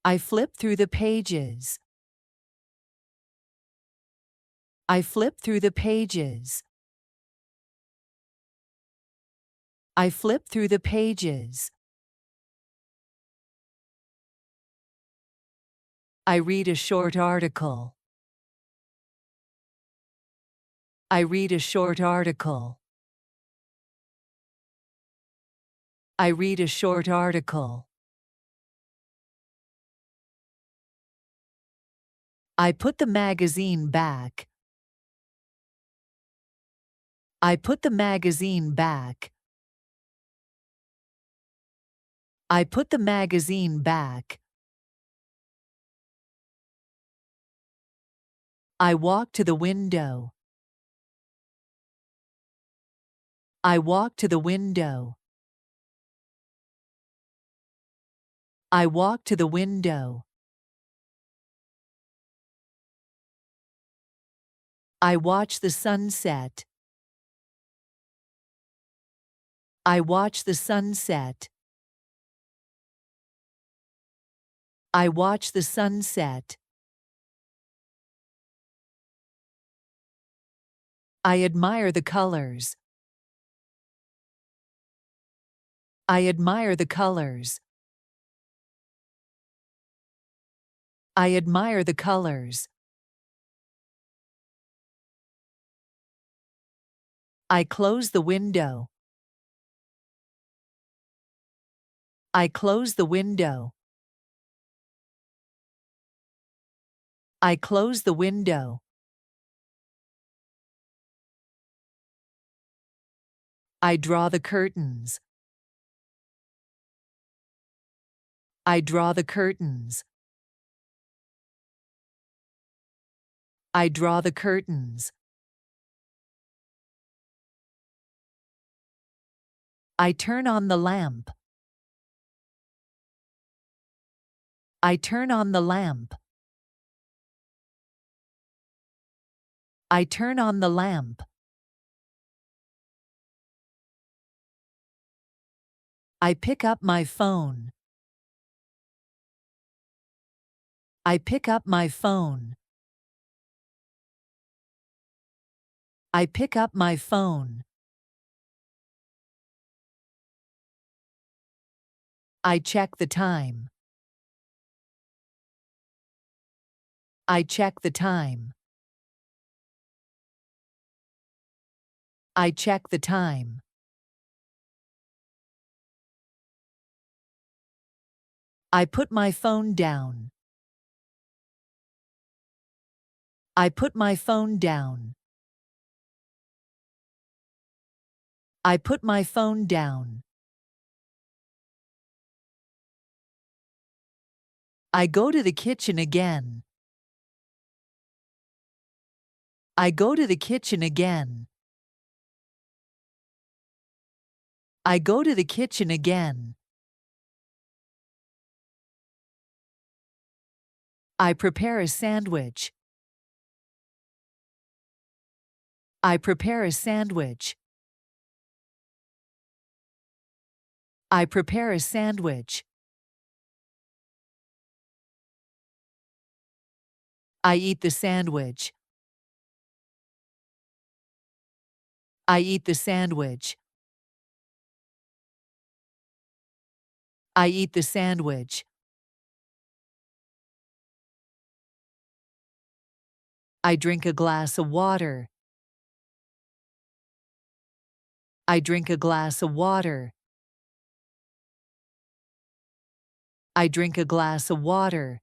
I flip through the pages. I flip through the pages. I flip through the pages. I read a short article. I read a short article. I read a short article. I put the magazine back. I put the magazine back. I put the magazine back. I walk to the window. I walk to the window. I walk to the window. I watch the sunset. I watch the sunset. I watch the sunset. I admire the colors. I admire the colors. I admire the colors. I close the window. I close the window. I close the window. I draw the curtains. I draw the curtains. I draw the curtains. I turn on the lamp. I turn on the lamp. I turn on the lamp. I pick up my phone. I pick up my phone. I pick up my phone. I check the time. I check the time. I check the time. I put my phone down. I put my phone down. I put my phone down. I go to the kitchen again. I go to the kitchen again. I go to the kitchen again. I prepare a sandwich. I prepare a sandwich. I prepare a sandwich. I eat the sandwich. I eat the sandwich. I eat the sandwich. I drink a glass of water. I drink a glass of water. I drink a glass of water.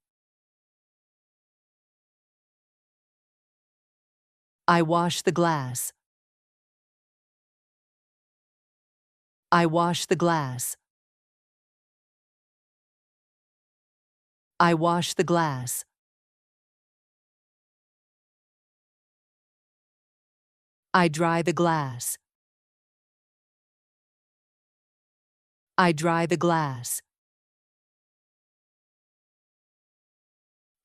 I wash the glass. I wash the glass. I wash the glass. I dry the glass. I dry the glass.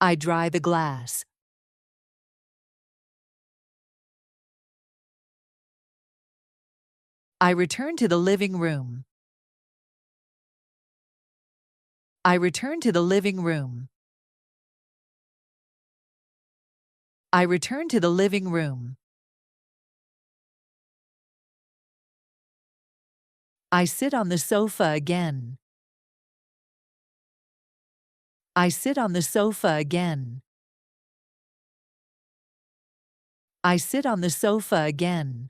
I dry the glass. I return to the living room. I return to the living room. I return to the living room. I sit on the sofa again. I sit on the sofa again. I sit on the sofa again.